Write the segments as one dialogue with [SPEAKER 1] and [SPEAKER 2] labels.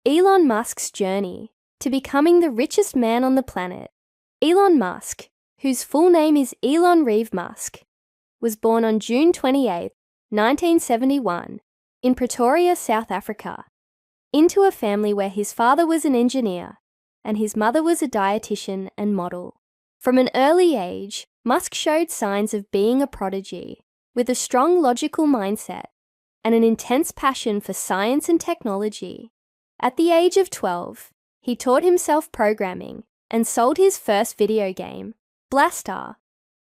[SPEAKER 1] Elon Musk's journey to becoming the richest man on the planet. Elon Musk, whose full name is Elon Reeve Musk, was born on June 28, 1971, in Pretoria, South Africa, into a family where his father was an engineer and his mother was a dietitian and model. From an early age, Musk showed signs of being a prodigy, with a strong logical mindset and an intense passion for science and technology. At the age of 12, he taught himself programming and sold his first video game, Blaster,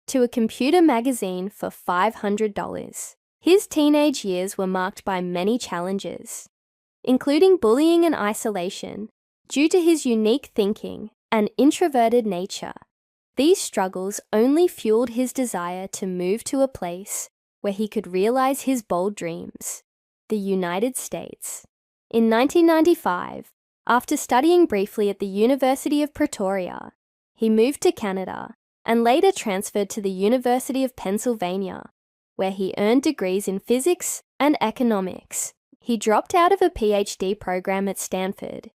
[SPEAKER 1] to a computer magazine for $500. His teenage years were marked by many challenges, including bullying and isolation, due to his unique thinking and introverted nature. These struggles only fueled his desire to move to a place where he could realize his bold dreams, the United States. In 1995, after studying briefly at the University of Pretoria, he moved to Canada and later transferred to the University of Pennsylvania, where he earned degrees in physics and economics. He dropped out of a PhD program at Stanford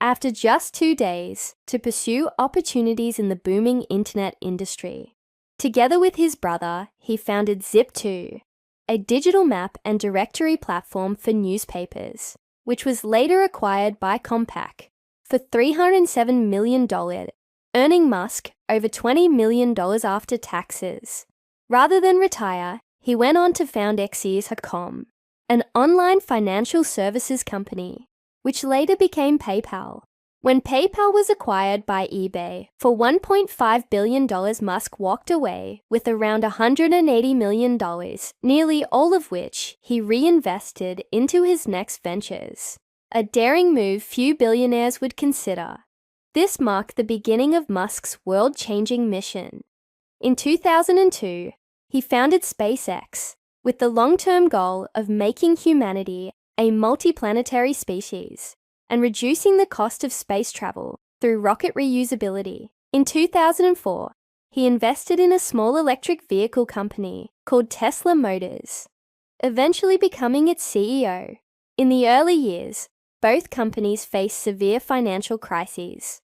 [SPEAKER 1] after just 2 days to pursue opportunities in the booming internet industry. Together with his brother, he founded Zip2, a digital map and directory platform for newspapers, which was later acquired by Compaq for $307 million, earning Musk over $20 million after taxes. Rather than retire, he went on to found Exeter.com, an online financial services company, which later became PayPal. When PayPal was acquired by eBay for $1.5 billion, Musk walked away with around $180 million, nearly all of which he reinvested into his next ventures, a daring move few billionaires would consider. This marked the beginning of Musk's world-changing mission. In 2002, he founded SpaceX with the long-term goal of making humanity a multiplanetary species and reducing the cost of space travel through rocket reusability. In 2004, he invested in a small electric vehicle company called Tesla Motors, eventually becoming its CEO. In the early years, both companies faced severe financial crises.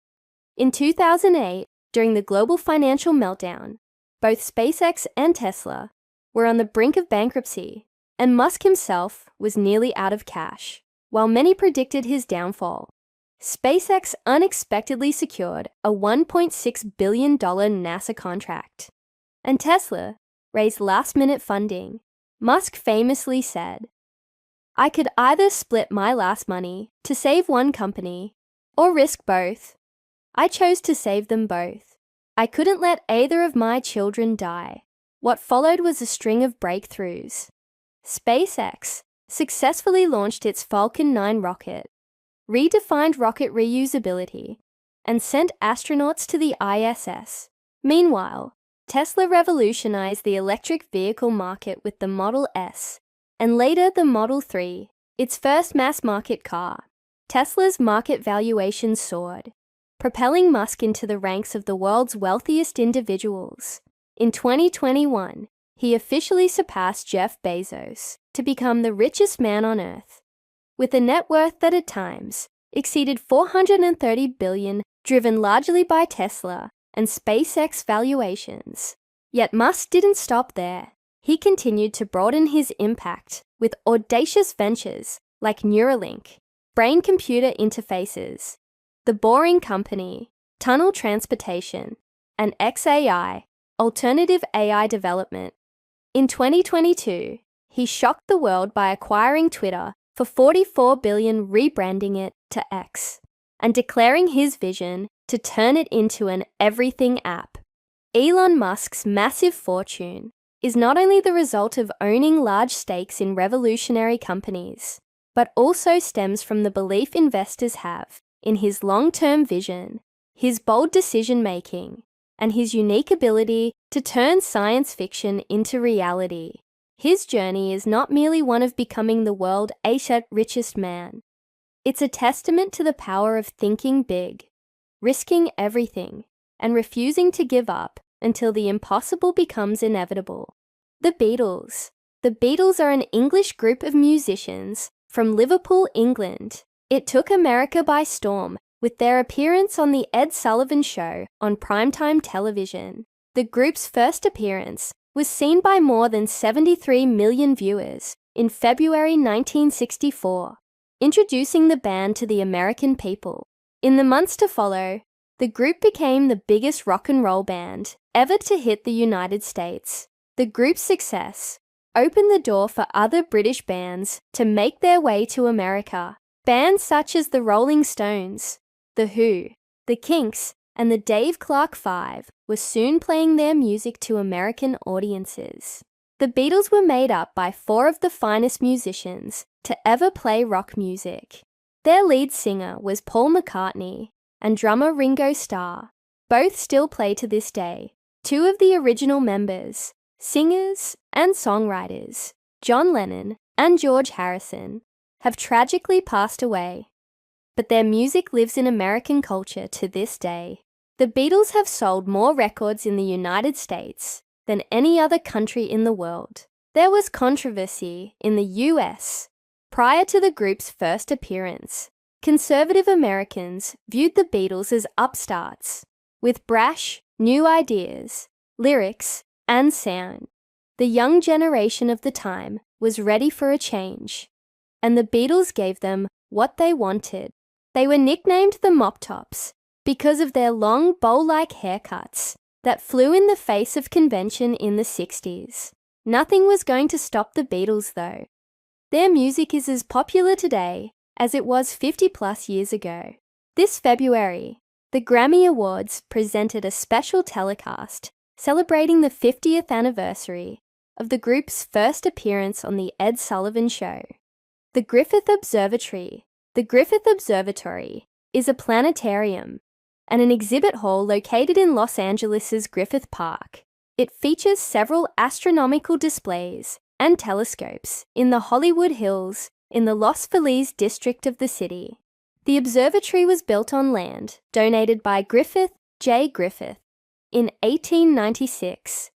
[SPEAKER 1] In 2008, during the global financial meltdown, both SpaceX and Tesla were on the brink of bankruptcy, and Musk himself was nearly out of cash. While many predicted his downfall, SpaceX unexpectedly secured a $1.6 billion NASA contract, and Tesla raised last-minute funding. Musk famously said, "I could either split my last money to save one company or risk both. I chose to save them both. I couldn't let either of my children die." What followed was a string of breakthroughs. SpaceX successfully launched its Falcon 9 rocket, redefined rocket reusability, and sent astronauts to the ISS. Meanwhile, Tesla revolutionized the electric vehicle market with the Model S, and later the Model 3, its first mass-market car. Tesla's market valuation soared, propelling Musk into the ranks of the world's wealthiest individuals. In 2021, he officially surpassed Jeff Bezos to become the richest man on Earth, with a net worth that at times exceeded $430 billion, driven largely by Tesla and SpaceX valuations. Yet Musk didn't stop there. He continued to broaden his impact with audacious ventures like Neuralink, brain-computer interfaces, The Boring Company, tunnel transportation, and XAI, alternative AI development. In 2022, he shocked the world by acquiring Twitter for $44 billion, rebranding it to X, and declaring his vision to turn it into an everything app. Elon Musk's massive fortune is not only the result of owning large stakes in revolutionary companies, but also stems from the belief investors have in his long-term vision, his bold decision-making, and his unique ability to turn science fiction into reality. His journey is not merely one of becoming the world's richest man. It's a testament to the power of thinking big, risking everything, and refusing to give up until the impossible becomes inevitable. The Beatles. The Beatles are an English group of musicians from Liverpool, England. It took America by storm with their appearance on The Ed Sullivan Show on primetime television. The group's first appearance was seen by more than 73 million viewers in February 1964, introducing the band to the American people. In the months to follow, the group became the biggest rock and roll band ever to hit the United States. The group's success opened the door for other British bands to make their way to America. Bands such as the Rolling Stones, The Who, The Kinks, and the Dave Clark Five were soon playing their music to American audiences. The Beatles were made up by four of the finest musicians to ever play rock music. Their lead singer was Paul McCartney and drummer Ringo Starr. Both still play to this day. Two of the original members, singers and songwriters, John Lennon and George Harrison, have tragically passed away, but their music lives in American culture to this day. The Beatles have sold more records in the United States than any other country in the world. There was controversy in the US prior to the group's first appearance. Conservative Americans viewed the Beatles as upstarts, with brash, new ideas, lyrics, and sound. The young generation of the time was ready for a change, and the Beatles gave them what they wanted. They were nicknamed the Mop Tops because of their long bowl-like haircuts that flew in the face of convention in the 60s. Nothing was going to stop the Beatles, though. Their music is as popular today as it was 50-plus years ago. This February, the Grammy Awards presented a special telecast celebrating the 50th anniversary of the group's first appearance on The Ed Sullivan Show. The Griffith Observatory. The Griffith Observatory is a planetarium and an exhibit hall located in Los Angeles' Griffith Park. It features several astronomical displays and telescopes in the Hollywood Hills in the Los Feliz district of the city. The observatory was built on land donated by Griffith J. Griffith in 1896.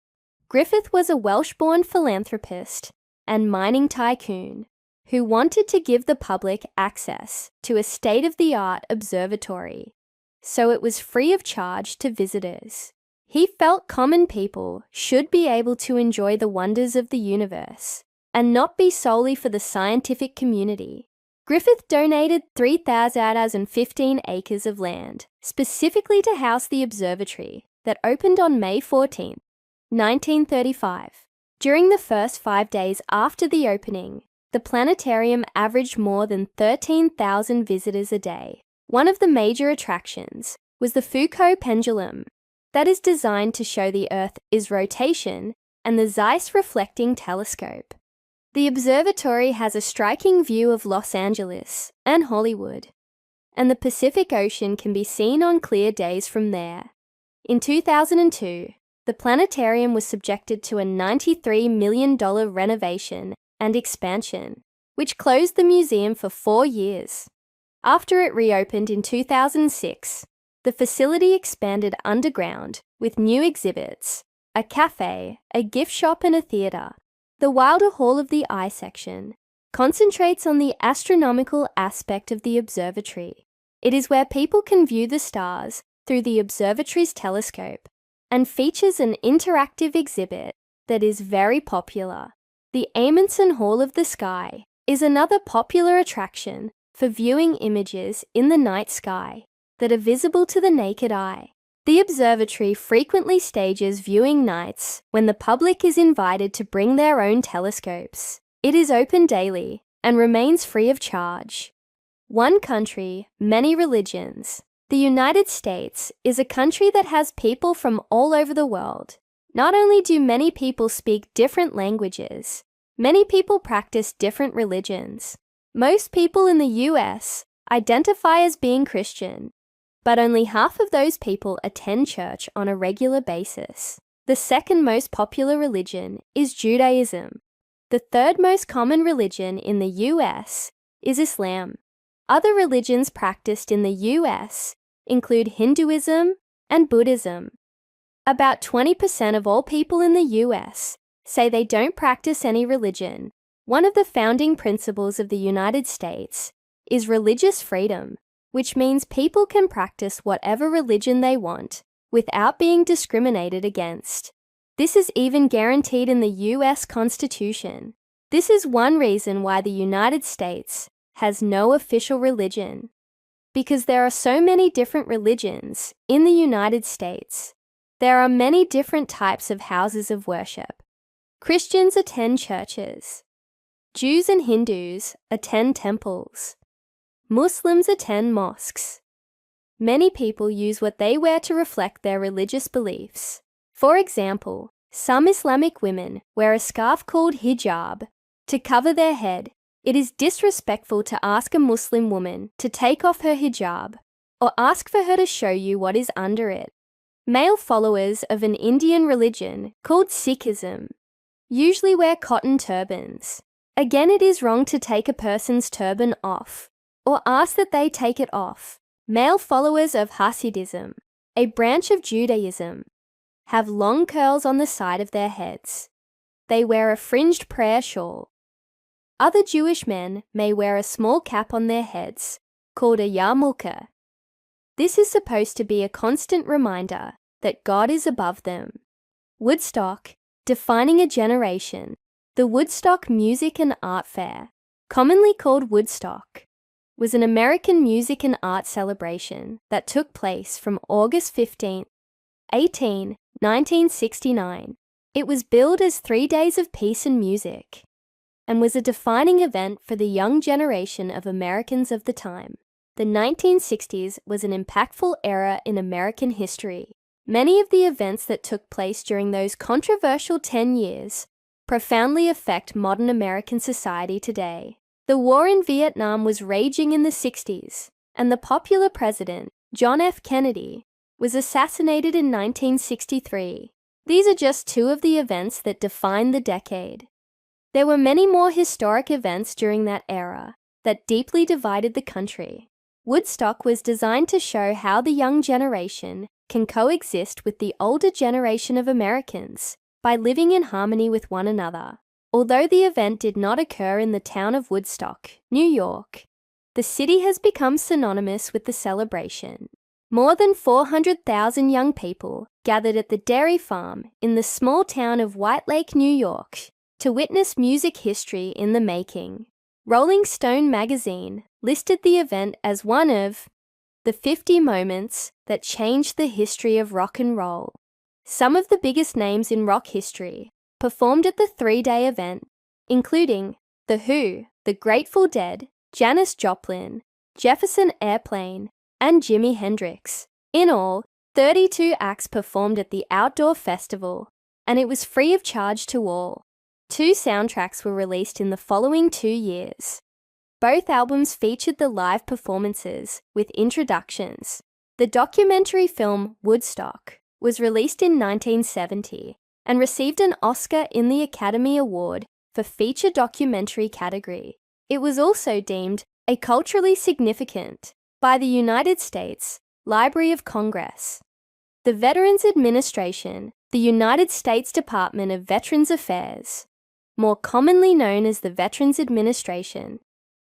[SPEAKER 1] Griffith was a Welsh-born philanthropist and mining tycoon who wanted to give the public access to a state-of-the-art observatory, so it was free of charge to visitors. He felt common people should be able to enjoy the wonders of the universe and not be solely for the scientific community. Griffith donated 3,015 acres of land specifically to house the observatory that opened on May 14, 1935. During the first 5 days after the opening, the planetarium averaged more than 13,000 visitors a day. One of the major attractions was the Foucault pendulum that is designed to show the Earth's rotation and the Zeiss reflecting telescope. The observatory has a striking view of Los Angeles and Hollywood, and the Pacific Ocean can be seen on clear days from there. In 2002, the planetarium was subjected to a $93 million renovation and expansion, which closed the museum for 4 years. After it reopened in 2006, the facility expanded underground with new exhibits, a cafe, a gift shop, and a theatre. The Wilder Hall of the Eye section concentrates on the astronomical aspect of the observatory. It is where people can view the stars through the observatory's telescope and features an interactive exhibit that is very popular. The Amundsen Hall of the Sky is another popular attraction for viewing images in the night sky that are visible to the naked eye. The observatory frequently stages viewing nights when the public is invited to bring their own telescopes. It is open daily and remains free of charge. One country, many religions. The United States is a country that has people from all over the world. Not only do many people speak different languages, many people practice different religions. Most people in the US identify as being Christian, but only half of those people attend church on a regular basis. The second most popular religion is Judaism. The third most common religion in the US is Islam. Other religions practiced in the US include Hinduism and Buddhism. About 20% of all people in the US say they don't practice any religion. One of the founding principles of the United States is religious freedom, which means people can practice whatever religion they want without being discriminated against. This is even guaranteed in the US Constitution. This is one reason why the United States has no official religion, because there are so many different religions in the United States. There are many different types of houses of worship. Christians attend churches. Jews and Hindus attend temples. Muslims attend mosques. Many people use what they wear to reflect their religious beliefs. For example, some Islamic women wear a scarf called hijab to cover their head. It is disrespectful to ask a Muslim woman to take off her hijab or ask for her to show you what is under it. Male followers of an Indian religion called Sikhism usually wear cotton turbans. Again, it is wrong to take a person's turban off or ask that they take it off. Male followers of Hasidism, a branch of Judaism, have long curls on the side of their heads. They wear a fringed prayer shawl. Other Jewish men may wear a small cap on their heads, called a yarmulke. This is supposed to be a constant reminder that God is above them. Woodstock, defining a generation. The Woodstock Music and Art Fair, commonly called Woodstock, was an American music and art celebration that took place from August 15, 1969. It was billed as 3 days of peace and music, and was a defining event for the young generation of Americans of the time. The 1960s was an impactful era in American history. Many of the events that took place during those controversial 10 years profoundly affect modern American society today. The war in Vietnam was raging in the 60s, and the popular president, John F. Kennedy, was assassinated in 1963. These are just two of the events that define the decade. There were many more historic events during that era that deeply divided the country. Woodstock was designed to show how the young generation can coexist with the older generation of Americans by living in harmony with one another. Although the event did not occur in the town of Woodstock, New York, the city has become synonymous with the celebration. More than 400,000 young people gathered at the dairy farm in the small town of White Lake, New York, to witness music history in the making. Rolling Stone magazine listed the event as one of the 50 moments that changed the history of rock and roll. Some of the biggest names in rock history performed at the 3-day event, including The Who, The Grateful Dead, Janis Joplin, Jefferson Airplane, and Jimi Hendrix. In all, 32 acts performed at the outdoor festival, and it was free of charge to all. 2 soundtracks were released in the following 2 years. Both albums featured the live performances with introductions. The documentary film Woodstock was released in 1970 and received an Oscar in the Academy Award for Feature Documentary category. It was also deemed a culturally significant by the United States Library of Congress. The Veterans Administration, the United States Department of Veterans Affairs, more commonly known as the Veterans Administration,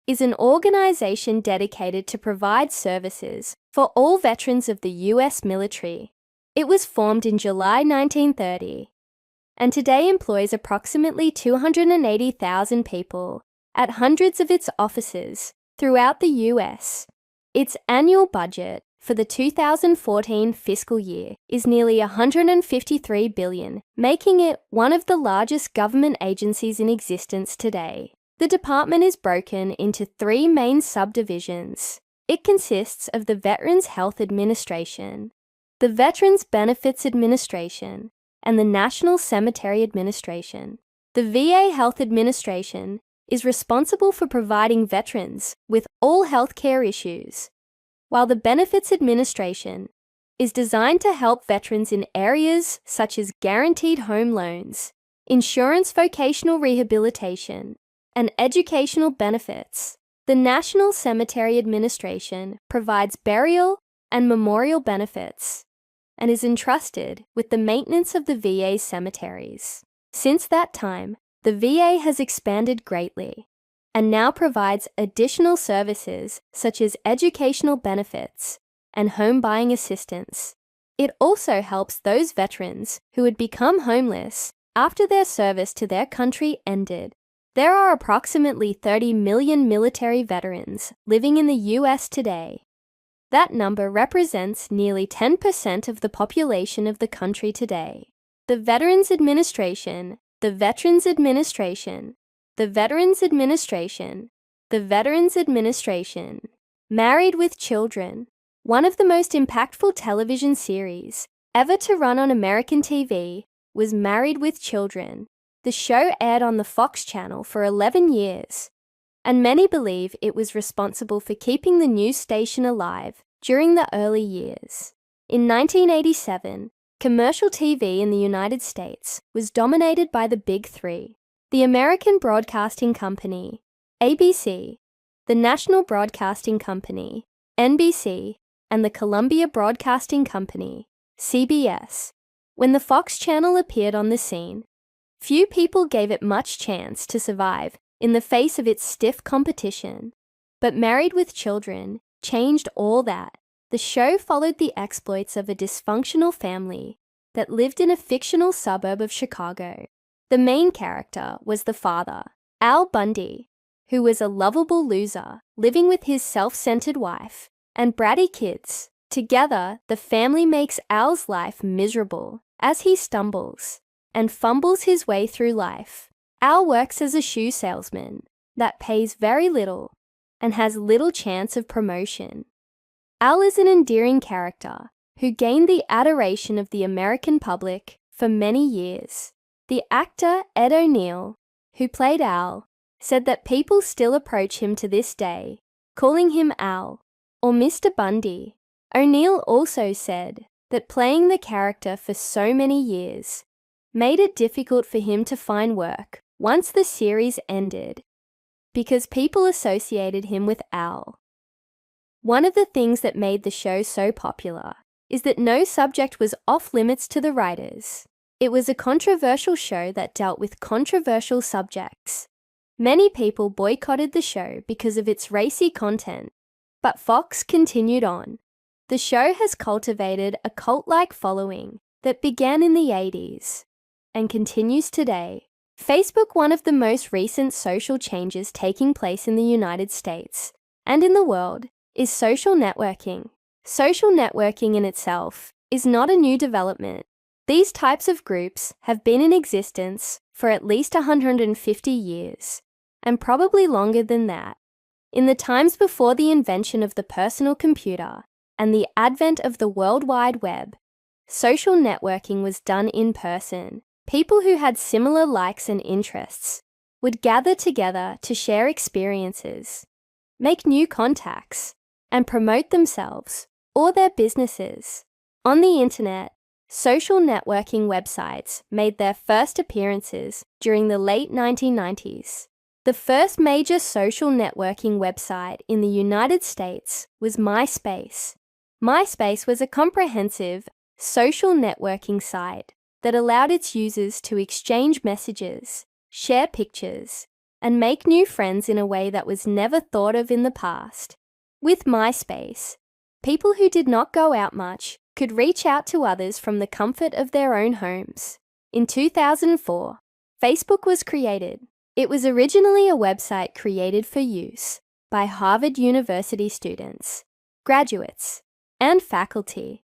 [SPEAKER 1] is an organization dedicated to provide services for all veterans of the U.S. military. It was formed in July 1930 and today employs approximately 280,000 people at hundreds of its offices throughout the U.S. Its annual budget for the 2014 fiscal year is nearly $153 billion, making it one of the largest government agencies in existence today. The department is broken into 3 main subdivisions. It consists of the Veterans Health Administration, the Veterans Benefits Administration, and the National Cemetery Administration. The VA Health Administration is responsible for providing veterans with all healthcare issues, while the Benefits Administration is designed to help veterans in areas such as guaranteed home loans, insurance, vocational rehabilitation, and educational benefits. The National Cemetery Administration provides burial and memorial benefits and is entrusted with the maintenance of the VA cemeteries. Since that time, the VA has expanded greatly and now provides additional services such as educational benefits and home buying assistance. It also helps those veterans who had become homeless after their service to their country ended. There are approximately 30 million military veterans living in the US today. That number represents nearly 10% of the population of the country today. The Veterans Administration, the Veterans Administration, the Veterans Administration, the Veterans Administration. Married with Children, one of the most impactful television series ever to run on American TV, was Married with Children. The show aired on the Fox channel for 11 years, and many believe it was responsible for keeping the news station alive during the early years. In 1987, commercial TV in the United States was dominated by the Big Three: the American Broadcasting Company, ABC, the National Broadcasting Company, NBC, and the Columbia Broadcasting Company, CBS. When the Fox channel appeared on the scene, few people gave it much chance to survive in the face of its stiff competition. But Married with Children changed all that. The show followed the exploits of a dysfunctional family that lived in a fictional suburb of Chicago. The main character was the father, Al Bundy, who was a lovable loser living with his self-centered wife and bratty kids. Together, the family makes Al's life miserable as he stumbles and fumbles his way through life. Al works as a shoe salesman that pays very little and has little chance of promotion. Al is an endearing character who gained the adoration of the American public for many years. The actor Ed O'Neill, who played Al, said that people still approach him to this day, calling him Al or Mr. Bundy. O'Neill also said that playing the character for so many years made it difficult for him to find work once the series ended, because people associated him with Al. One of the things that made the show so popular is that no subject was off limits to the writers. It was a controversial show that dealt with controversial subjects. Many people boycotted the show because of its racy content, but Fox continued on. The show has cultivated a cult-like following that began in the 80s and continues today. Facebook, one of the most recent social changes taking place in the United States and in the world, is social networking. Social networking in itself is not a new development. These types of groups have been in existence for at least 150 years, and probably longer than that. In the times before the invention of the personal computer and the advent of the World Wide Web, social networking was done in person. People who had similar likes and interests would gather together to share experiences, make new contacts, and promote themselves or their businesses. On the internet, social networking websites made their first appearances during the late 1990s. The first major social networking website in the United States was MySpace. MySpace was a comprehensive social networking site that allowed its users to exchange messages, share pictures, and make new friends in a way that was never thought of in the past. With MySpace, people who did not go out much could reach out to others from the comfort of their own homes. In 2004, Facebook was created. It was originally a website created for use by Harvard University students, graduates, and faculty,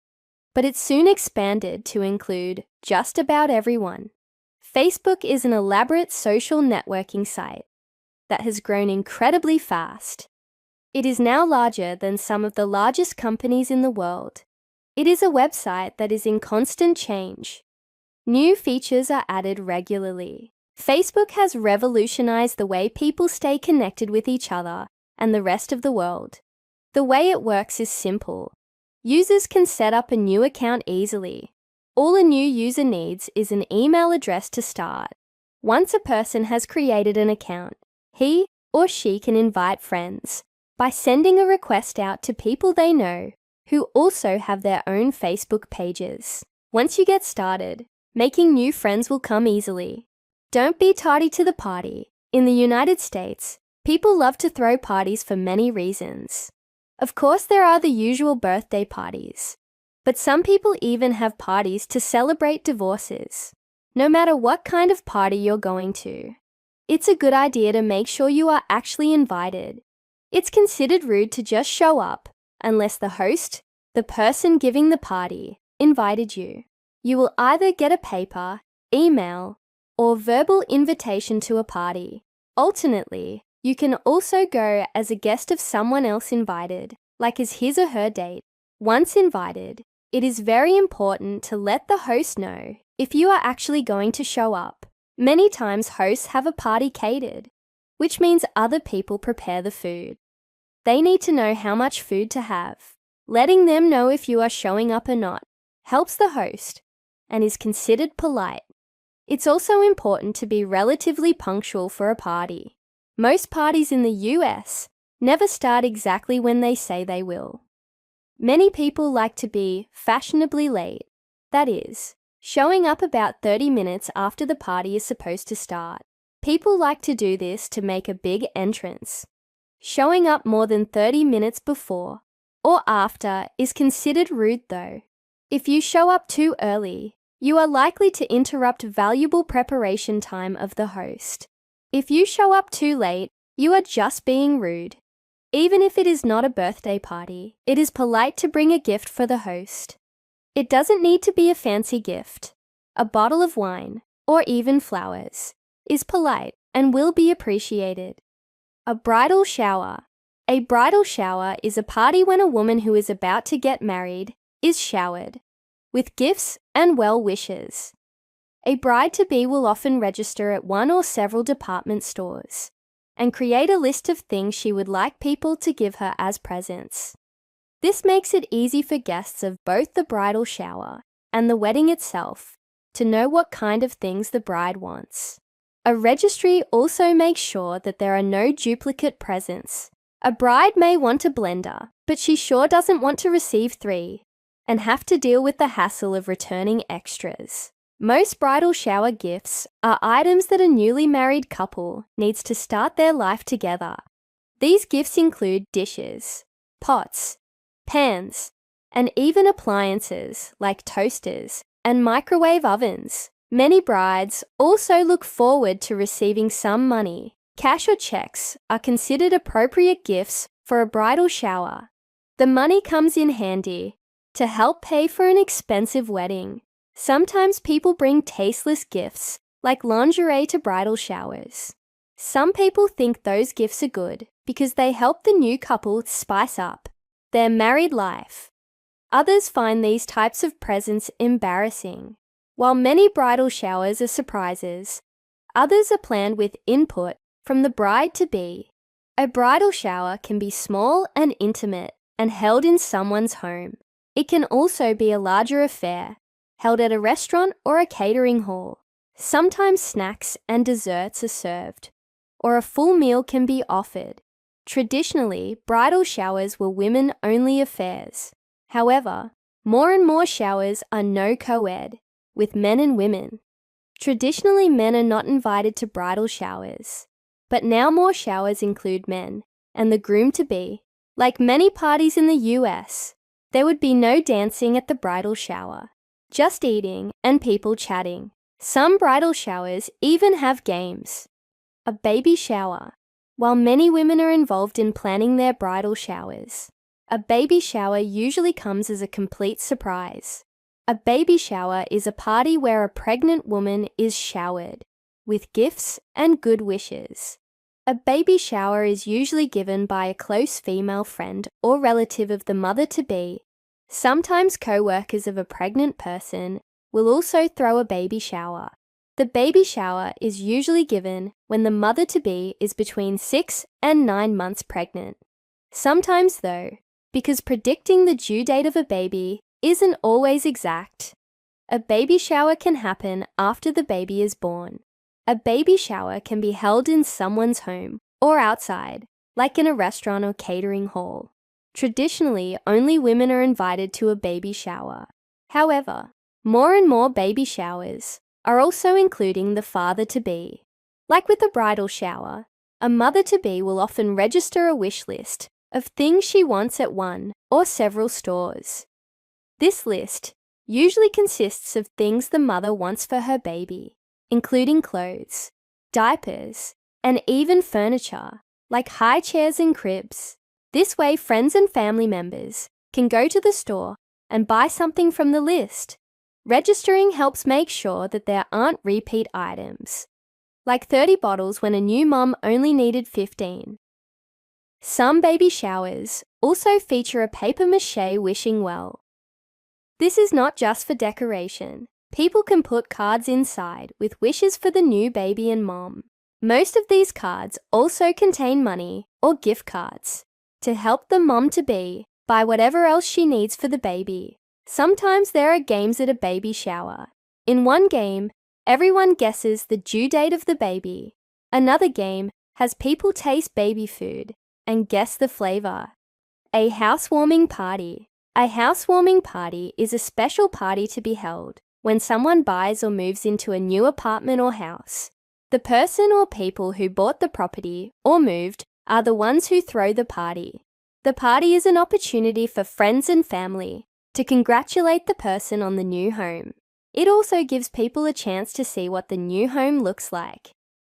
[SPEAKER 1] but it soon expanded to include just about everyone. Facebook is an elaborate social networking site that has grown incredibly fast. It is now larger than some of the largest companies in the world. It is a website that is in constant change. New features are added regularly. Facebook has revolutionized the way people stay connected with each other and the rest of the world. The way it works is simple. Users can set up a new account easily. All a new user needs is an email address to start. Once a person has created an account, he or she can invite friends by sending a request out to people they know who also have their own Facebook pages. Once you get started, making new friends will come easily. Don't be tardy to the party. In the United States, People love to throw parties for many reasons. Of course, there are the usual birthday parties, but some people even have parties to celebrate divorces. No matter what kind of party you're going to, it's a good idea to make sure you are actually invited. It's considered rude to just show up unless the host, the person giving the party, invited you. You will either get a paper, email, or verbal invitation to a party. Alternately, you can also go as a guest of someone else invited, like as his or her date. Once invited, it is very important to let the host know if you are actually going to show up. Many times hosts have a party catered, which means other people prepare the food. They need to know how much food to have. Letting them know if you are showing up or not helps the host and is considered polite. It's also important to be relatively punctual for a party. Most parties in the US never start exactly when they say they will. Many people like to be fashionably late, that is, showing up about 30 minutes after the party is supposed to start. People like to do this to make a big entrance. Showing up more than 30 minutes before or after is considered rude though. If you show up too early, you are likely to interrupt valuable preparation time of the host. If you show up too late, you are just being rude. Even if it is not a birthday party, it is polite to bring a gift for the host. It doesn't need to be a fancy gift. A bottle of wine, or even flowers, is polite and will be appreciated. A bridal shower. A bridal shower is a party when a woman who is about to get married is showered with gifts and well wishes. A bride-to-be will often register at one or several department stores and create a list of things she would like people to give her as presents. This makes it easy for guests of both the bridal shower and the wedding itself to know what kind of things the bride wants. A registry also makes sure that there are no duplicate presents. A bride may want a blender, but she sure doesn't want to receive 3 and have to deal with the hassle of returning extras. Most bridal shower gifts are items that a newly married couple needs to start their life together. These gifts include dishes, pots, pans, and even appliances like toasters and microwave ovens. Many brides also look forward to receiving some money. Cash or checks are considered appropriate gifts for a bridal shower. The money comes in handy to help pay for an expensive wedding. Sometimes people bring tasteless gifts like lingerie to bridal showers. Some people think those gifts are good because they help the new couple spice up their married life. Others find these types of presents embarrassing. While many bridal showers are surprises, others are planned with input from the bride-to-be. A bridal shower can be small and intimate and held in someone's home. It can also be a larger affair, held at a restaurant or a catering hall. Sometimes snacks and desserts are served, or a full meal can be offered. Traditionally, bridal showers were women-only affairs. However, more and more showers are no co-ed, with men and women. Traditionally, men are not invited to bridal showers, but now more showers include men and the groom-to-be. Like many parties in the US, there would be no dancing at the bridal shower, just eating and people chatting. Some bridal showers even have games. A baby shower. While many women are involved in planning their bridal showers, a baby shower usually comes as a complete surprise. A baby shower is a party where a pregnant woman is showered with gifts and good wishes. A baby shower is usually given by a close female friend or relative of the mother-to-be. Sometimes co-workers of a pregnant person will also throw a baby shower. The baby shower is usually given when the mother-to-be is between 6 and 9 months pregnant. Sometimes though, because predicting the due date of a baby isn't always exact, a baby shower can happen after the baby is born. A baby shower can be held in someone's home or outside, like in a restaurant or catering hall. Traditionally, only women are invited to a baby shower. However, more and more baby showers are also including the father-to-be. Like with a bridal shower, A mother-to-be will often register a wish list of things she wants at one or several stores. This list usually consists of things the mother wants for her baby, including clothes, diapers, and even furniture, like high chairs and cribs. This way, friends and family members can go to the store and buy something from the list. Registering helps make sure that there aren't repeat items, like 30 bottles when a new mom only needed 15. Some baby showers also feature a papier-mâché wishing well. This is not just for decoration. People can put cards inside with wishes for the new baby and mom. Most of these cards also contain money or gift cards to help the mom-to-be buy whatever else she needs for the baby. Sometimes there are games at a baby shower. In one game, everyone guesses the due date of the baby. Another game has people taste baby food and guess the flavor. A housewarming party. A housewarming party is a special party to be held when someone buys or moves into a new apartment or house. The person or people who bought the property or moved are the ones who throw the party. The party is an opportunity for friends and family to congratulate the person on the new home. It also gives people a chance to see what the new home looks like.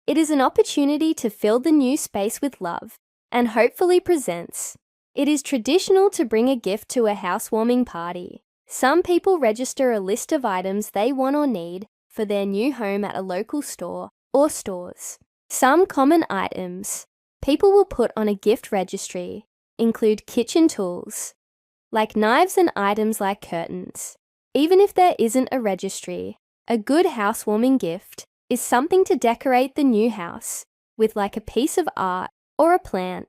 [SPEAKER 1] It is an opportunity to fill the new space with love and hopefully presents. It is traditional to bring a gift to a housewarming party. Some people register a list of items they want or need for their new home at a local store or stores. Some common items people will put on a gift registry include kitchen tools, like knives and items like curtains. Even if there isn't a registry, a good housewarming gift is something to decorate the new house with, like a piece of art or a plant.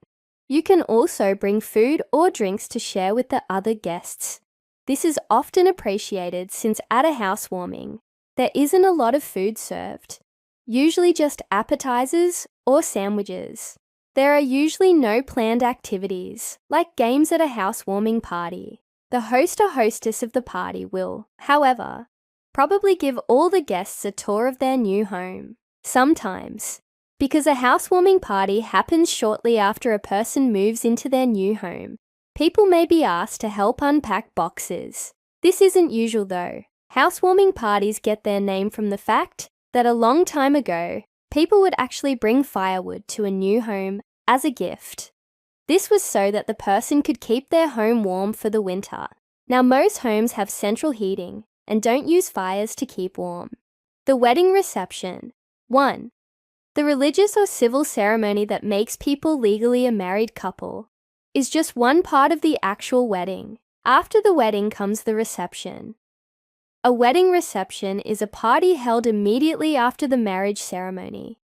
[SPEAKER 1] You can also bring food or drinks to share with the other guests. This is often appreciated since at a housewarming, there isn't a lot of food served, usually just appetizers or sandwiches. There are usually no planned activities, like games at a housewarming party. The host or hostess of the party will, however, probably give all the guests a tour of their new home. Sometimes, because a housewarming party happens shortly after a person moves into their new home, people may be asked to help unpack boxes. This isn't usual though. Housewarming parties get their name from the fact that a long time ago, people would actually bring firewood to a new home as a gift. This was so that the person could keep their home warm for the winter. Now most homes have central heating and don't use fires to keep warm. The wedding reception. 1. The religious or civil ceremony that makes people legally a married couple is just one part of the actual wedding. After the wedding comes the reception. A wedding reception is a party held immediately after the marriage ceremony.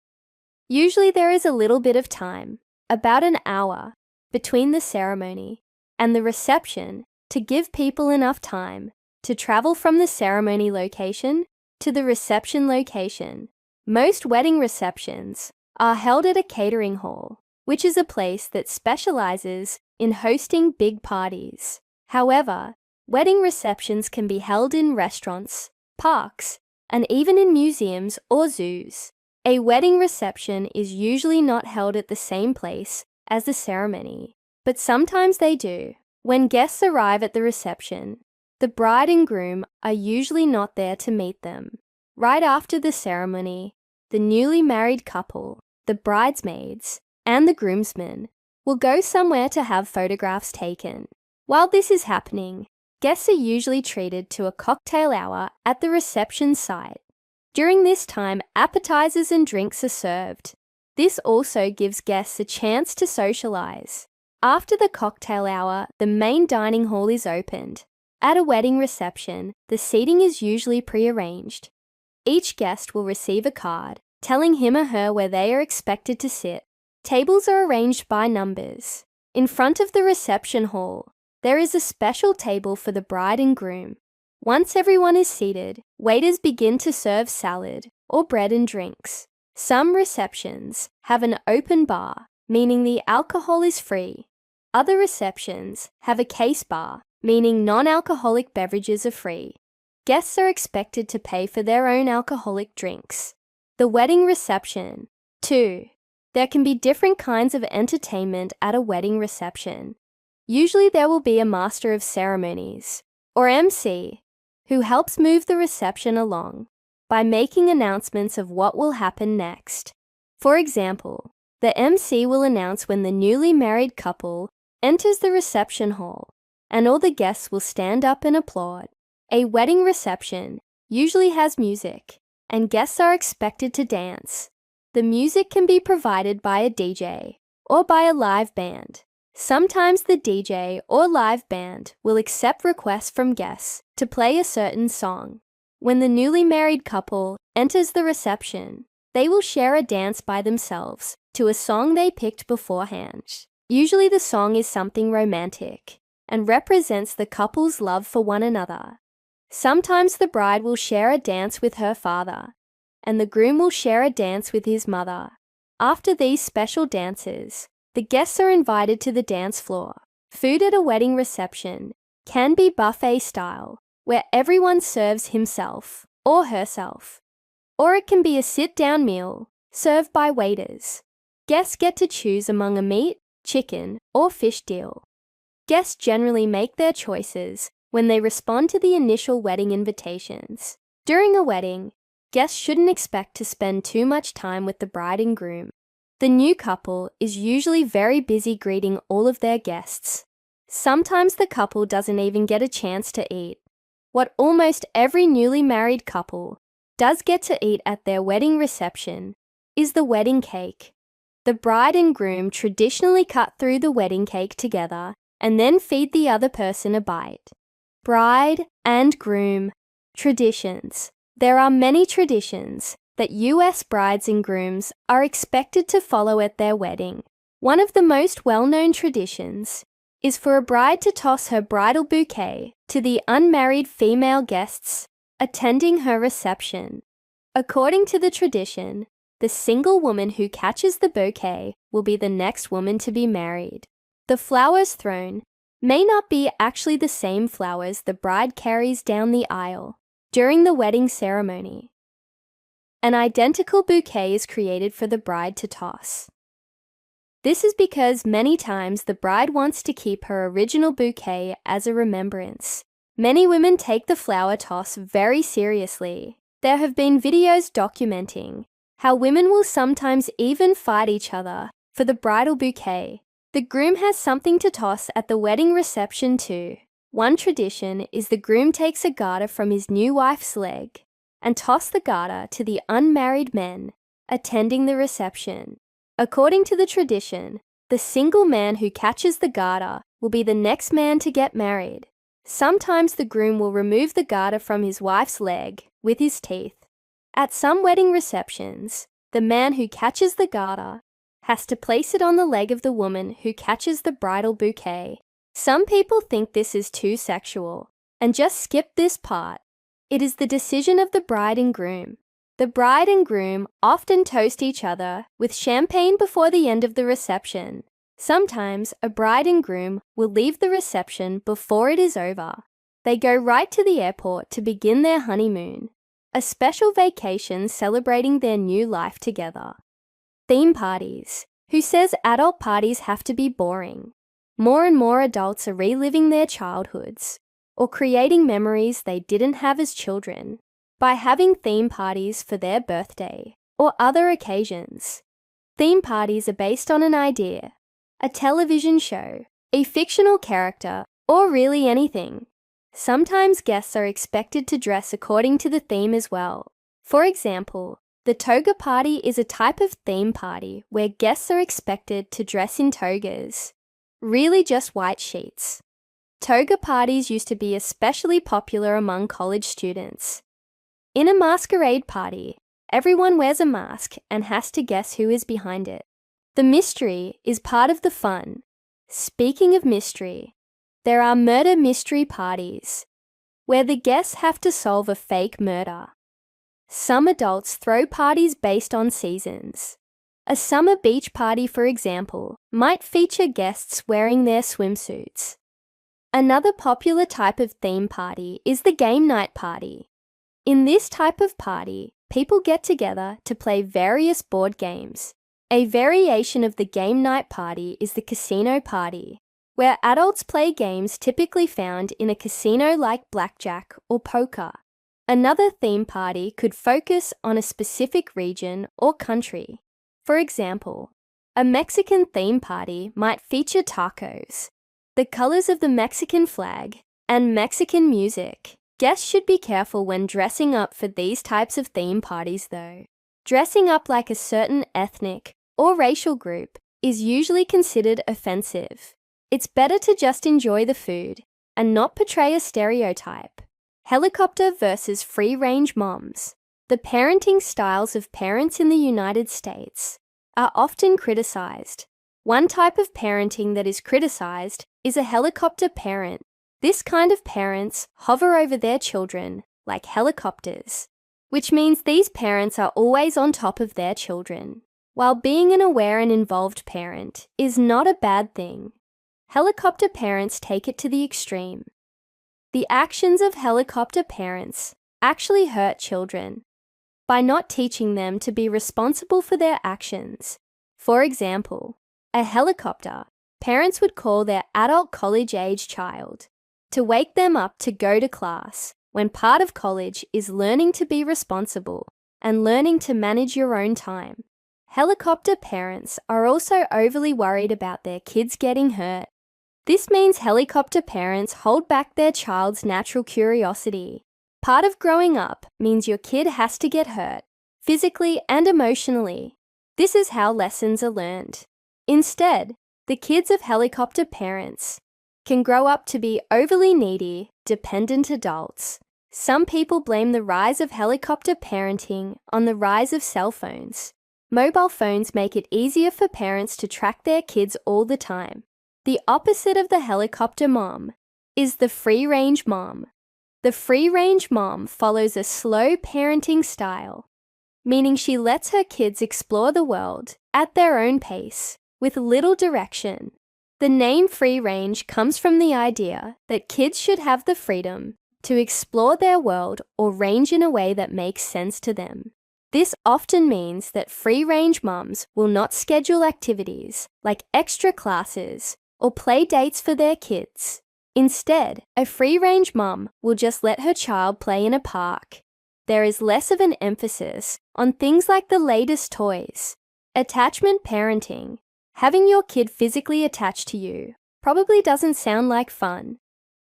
[SPEAKER 1] Usually there is a little bit of time, about an hour, between the ceremony and the reception to give people enough time to travel from the ceremony location to the reception location. Most wedding receptions are held at a catering hall, which is a place that specializes in hosting big parties. However, wedding receptions can be held in restaurants, parks, and even in museums or zoos. A wedding reception is usually not held at the same place as the ceremony, but sometimes they do. When guests arrive at the reception, the bride and groom are usually not there to meet them. Right after the ceremony, the newly married couple, the bridesmaids, and the groomsmen will go somewhere to have photographs taken. While this is happening, guests are usually treated to a cocktail hour at the reception site. During this time, appetizers and drinks are served. This also gives guests a chance to socialize. After the cocktail hour, the main dining hall is opened. At a wedding reception, the seating is usually pre-arranged. Each guest will receive a card telling him or her where they are expected to sit. Tables are arranged by numbers. In front of the reception hall, there is a special table for the bride and groom. Once everyone is seated, waiters begin to serve salad or bread and drinks. Some receptions have an open bar, meaning the alcohol is free. Other receptions have a case bar, meaning non-alcoholic beverages are free. Guests are expected to pay for their own alcoholic drinks. The wedding reception. 2. There can be different kinds of entertainment at a wedding reception. Usually there will be a master of ceremonies, or MC, who helps move the reception along by making announcements of what will happen next. For example, the MC will announce when the newly married couple enters the reception hall, and all the guests will stand up and applaud. A wedding reception usually has music, and guests are expected to dance. The music can be provided by a DJ or by a live band. Sometimes the DJ or live band will accept requests from guests to play a certain song. When the newly married couple enters the reception, they will share a dance by themselves to a song they picked beforehand. Usually the song is something romantic and represents the couple's love for one another. Sometimes the bride will share a dance with her father, and the groom will share a dance with his mother. After these special dances, the guests are invited to the dance floor. Food at a wedding reception can be buffet style, where everyone serves himself or herself. Or it can be a sit-down meal served by waiters. Guests get to choose among a meat, chicken, or fish deal. Guests generally make their choices when they respond to the initial wedding invitations. During a wedding, guests shouldn't expect to spend too much time with the bride and groom. The new couple is usually very busy greeting all of their guests. Sometimes the couple doesn't even get a chance to eat. What almost every newly married couple does get to eat at their wedding reception is the wedding cake. The bride and groom traditionally cut through the wedding cake together and then feed the other person a bite. Bride and groom traditions. There are many traditions that US brides and grooms are expected to follow at their wedding. One of the most well-known traditions is for a bride to toss her bridal bouquet to the unmarried female guests attending her reception. According to the tradition, the single woman who catches the bouquet will be the next woman to be married. The flowers thrown may not be actually the same flowers the bride carries down the aisle during the wedding ceremony. An identical bouquet is created for the bride to toss. This is because many times the bride wants to keep her original bouquet as a remembrance. Many women take the flower toss very seriously. There have been videos documenting how women will sometimes even fight each other for the bridal bouquet. The groom has something to toss at the wedding reception too. One tradition is the groom takes a garter from his new wife's leg and toss the garter to the unmarried men attending the reception. According to the tradition, the single man who catches the garter will be the next man to get married. Sometimes the groom will remove the garter from his wife's leg with his teeth. At some wedding receptions, the man who catches the garter has to place it on the leg of the woman who catches the bridal bouquet. Some people think this is too sexual and just skip this part. It is the decision of the bride and groom. The bride and groom often toast each other with champagne before the end of the reception. Sometimes a bride and groom will leave the reception before it is over. They go right to the airport to begin their honeymoon, a special vacation celebrating their new life together. Theme parties. Who says adult parties have to be boring? More and more adults are reliving their childhoods or creating memories they didn't have as children by having theme parties for their birthday or other occasions. Theme parties are based on an idea, a television show, a fictional character, or really anything. Sometimes guests are expected to dress according to the theme as well. For example, the toga party is a type of theme party where guests are expected to dress in togas, really just white sheets. Toga parties used to be especially popular among college students. In a masquerade party, everyone wears a mask and has to guess who is behind it. The mystery is part of the fun. Speaking of mystery, there are murder mystery parties, where the guests have to solve a fake murder. Some adults throw parties based on seasons. A summer beach party, for example, might feature guests wearing their swimsuits. Another popular type of theme party is the game night party. In this type of party, people get together to play various board games A variation of the game night party is the casino party, where adults play games typically found in a casino like blackjack or poker. Another theme party could focus on a specific region or country. For example, a Mexican theme party might feature tacos, the colors of the Mexican flag, and Mexican music. Guests should be careful when dressing up for these types of theme parties though. Dressing up like a certain ethnic or racial group is usually considered offensive. It's better to just enjoy the food and not portray a stereotype. Helicopter versus free-range moms. The parenting styles of parents in the United States are often criticized. One type of parenting that is criticized is a helicopter parent. This kind of parents hover over their children like helicopters, which means these parents are always on top of their children. While being an aware and involved parent is not a bad thing, helicopter parents take it to the extreme. The actions of helicopter parents actually hurt children by not teaching them to be responsible for their actions. For example, a helicopter, parents would call their adult college-age child to wake them up to go to class, when part of college is learning to be responsible and learning to manage your own time. Helicopter parents are also overly worried about their kids getting hurt. This means helicopter parents hold back their child's natural curiosity. Part of growing up means your kid has to get hurt, physically and emotionally. This is how lessons are learned. Instead, the kids of helicopter parents can grow up to be overly needy, dependent adults. Some people blame the rise of helicopter parenting on the rise of cell phones. Mobile phones make it easier for parents to track their kids all the time. The opposite of the helicopter mom is the free-range mom. The free-range mom follows a slow parenting style, meaning she lets her kids explore the world at their own pace, with little direction. The name free range comes from the idea that kids should have the freedom to explore their world or range in a way that makes sense to them. This often means that free-range moms will not schedule activities like extra classes or play dates for their kids. Instead, a free-range mom will just let her child play in a park. There is less of an emphasis on things like the latest toys. Attachment parenting. Having your kid physically attached to you probably doesn't sound like fun,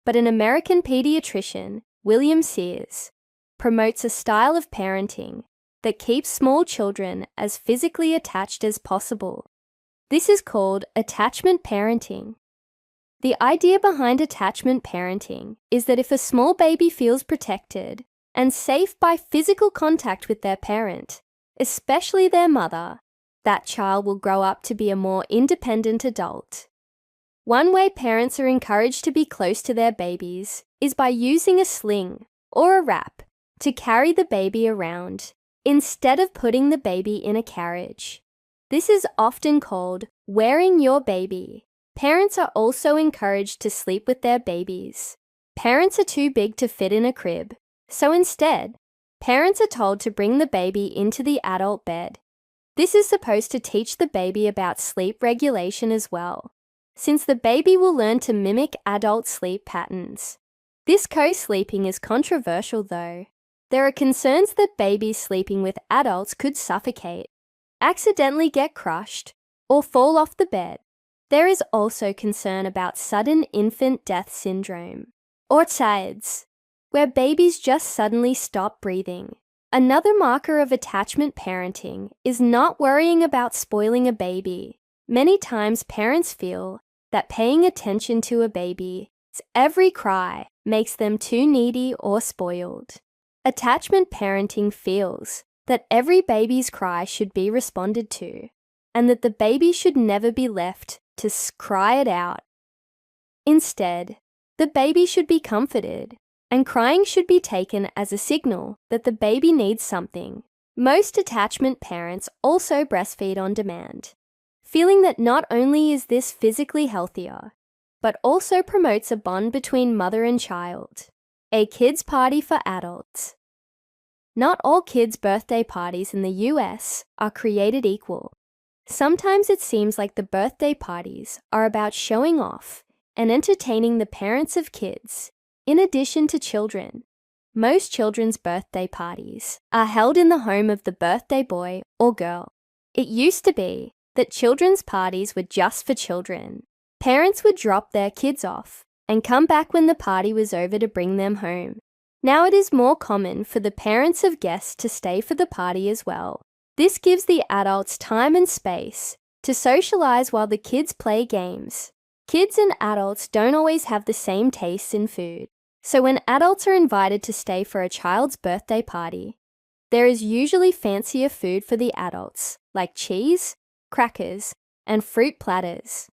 [SPEAKER 1] but an American pediatrician, William Sears, promotes a style of parenting that keeps small children as physically attached as possible. This is called attachment parenting. The idea behind attachment parenting is that if a small baby feels protected and safe by physical contact with their parent, especially their mother, that child will grow up to be a more independent adult. One way parents are encouraged to be close to their babies is by using a sling or a wrap to carry the baby around instead of putting the baby in a carriage. This is often called wearing your baby. Parents are also encouraged to sleep with their babies. Parents are too big to fit in a crib, so instead, parents are told to bring the baby into the adult bed. This is supposed to teach the baby about sleep regulation as well, since the baby will learn to mimic adult sleep patterns. This co-sleeping is controversial though. There are concerns that babies sleeping with adults could suffocate, accidentally get crushed, or fall off the bed. There is also concern about sudden infant death syndrome, or SIDS, where babies just suddenly stop breathing. Another marker of attachment parenting is not worrying about spoiling a baby. Many times parents feel that paying attention to a baby's every cry makes them too needy or spoiled. Attachment parenting feels that every baby's cry should be responded to, and that the baby should never be left to cry it out. Instead, the baby should be comforted, and crying should be taken as a signal that the baby needs something. Most attachment parents also breastfeed on demand, feeling that not only is this physically healthier, but also promotes a bond between mother and child. A kids' party for adults. Not all kids' birthday parties in the US are created equal. Sometimes it seems like the birthday parties are about showing off and entertaining the parents of kids, in addition to children. Most children's birthday parties are held in the home of the birthday boy or girl. It used to be that children's parties were just for children. Parents would drop their kids off and come back when the party was over to bring them home. Now it is more common for the parents of guests to stay for the party as well. This gives the adults time and space to socialize while the kids play games. Kids and adults don't always have the same tastes in food. So when adults are invited to stay for a child's birthday party, there is usually fancier food for the adults, like cheese, crackers, and fruit platters.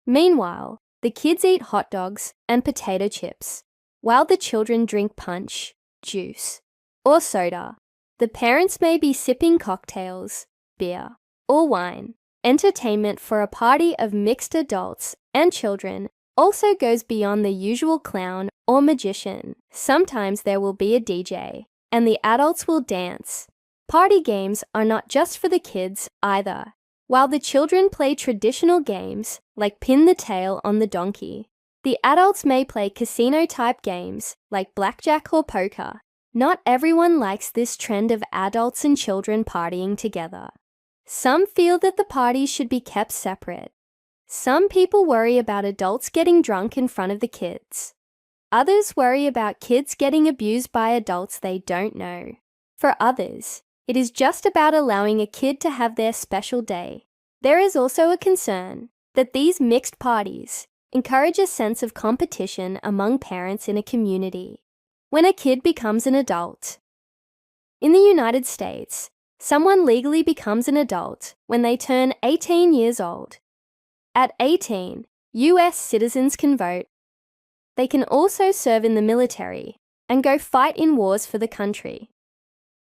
[SPEAKER 1] Meanwhile, the kids eat hot dogs and potato chips, while the children drink punch, juice, or soda. The parents may be sipping cocktails, beer, or wine. Entertainment for a party of mixed adults and children also goes beyond the usual clown or magician. Sometimes there will be a DJ, and the adults will dance. Party games are not just for the kids either. While the children play traditional games like pin the tail on the donkey, the adults may play casino-type games like blackjack or poker. Not everyone likes this trend of adults and children partying together. Some feel that the parties should be kept separate. Some people worry about adults getting drunk in front of the kids. Others worry about kids getting abused by adults they don't know. For others, it is just about allowing a kid to have their special day. There is also a concern that these mixed parties encourage a sense of competition among parents in a community. When a kid becomes an adult. In the United States, someone legally becomes an adult when they turn 18 years old. At 18, US citizens can vote. They can also serve in the military and go fight in wars for the country.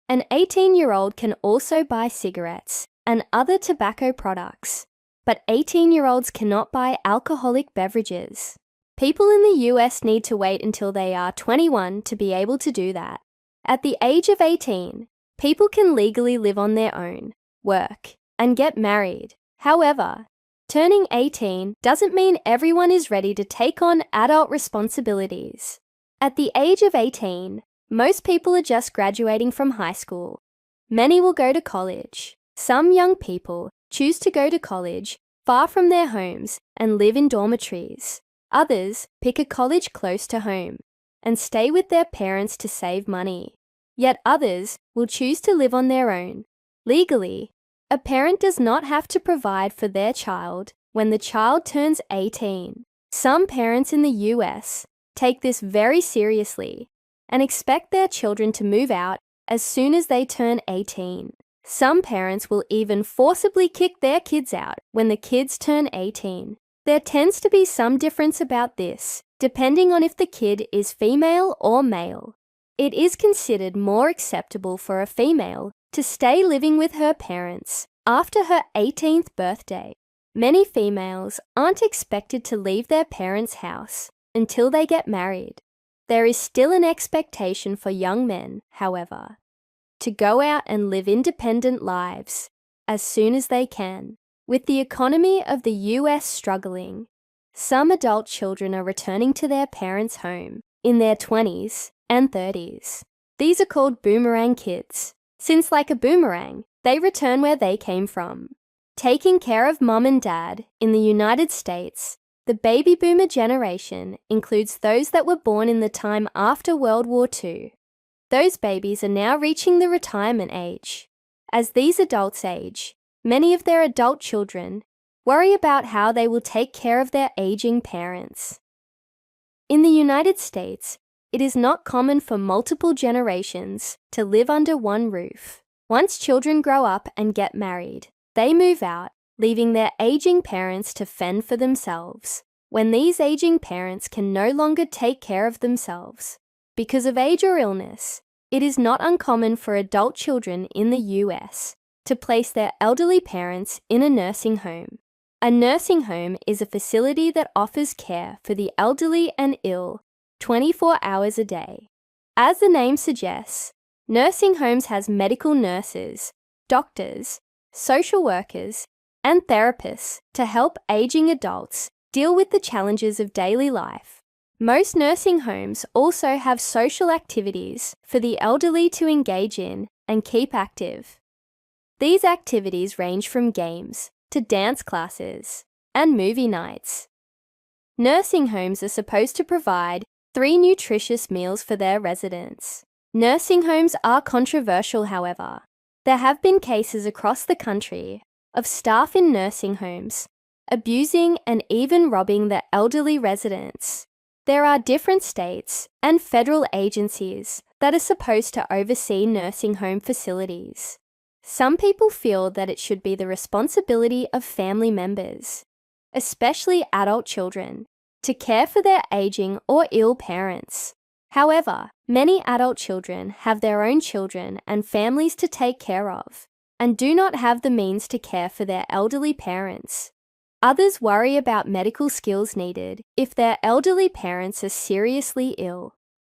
[SPEAKER 1] An 18-year-old can also buy cigarettes and other tobacco products, but 18-year-olds cannot buy alcoholic beverages. People in the US need to wait until they are 21 to be able to do that. At the age of 18, people can legally live on their own, work, and get married. However, turning 18 doesn't mean everyone is ready to take on adult responsibilities. At the age of 18, most people are just graduating from high school. Many will go to college. Some young people choose to go to college far from their homes and live in dormitories. Others pick a college close to home and stay with their parents to save money. Yet others will choose to live on their own. Legally, a parent does not have to provide for their child when the child turns 18. Some parents in the US take this very seriously and expect their children to move out as soon as they turn 18. Some parents will even forcibly kick their kids out when the kids turn 18. There tends to be some difference about this, depending on if the kid is female or male. It is considered more acceptable for a female to stay living with her parents after her 18th birthday. Many females aren't expected to leave their parents' house until they get married. There is still an expectation for young men, however, to go out and live independent lives as soon as they can. With the economy of the US struggling, some adult children are returning to their parents' home in their 20s and 30s. These are called boomerang kids, since like a boomerang, they return where they came from. Taking care of mom and dad in the United States, the baby boomer generation includes those that were born in the time after World War II. Those babies are now reaching the retirement age. As these adults age, many of their adult children worry about how they will take care of their aging parents. In the United States, it is not common for multiple generations to live under one roof. Once children grow up and get married, they move out, leaving their aging parents to fend for themselves. When these aging parents can no longer take care of themselves because of age or illness, it is not uncommon for adult children in the US to place their elderly parents in a nursing home. A nursing home is a facility that offers care for the elderly and ill 24 hours a day. As the name suggests, nursing homes has medical nurses, doctors, social workers, and therapists to help aging adults deal with the challenges of daily life. Most nursing homes also have social activities for the elderly to engage in and keep active. These activities range from games to dance classes and movie nights. Nursing homes are supposed to provide 3 nutritious meals for their residents. Nursing homes are controversial, however. There have been cases across the country of staff in nursing homes abusing and even robbing the elderly residents. There are different states and federal agencies that are supposed to oversee nursing home facilities. Some people feel that it should be the responsibility of family members, especially adult children, to care for their aging or ill parents. However, many adult children have their own children and families to take care of, and do not have the means to care for their elderly parents. Others worry about medical skills needed if their elderly parents are seriously ill.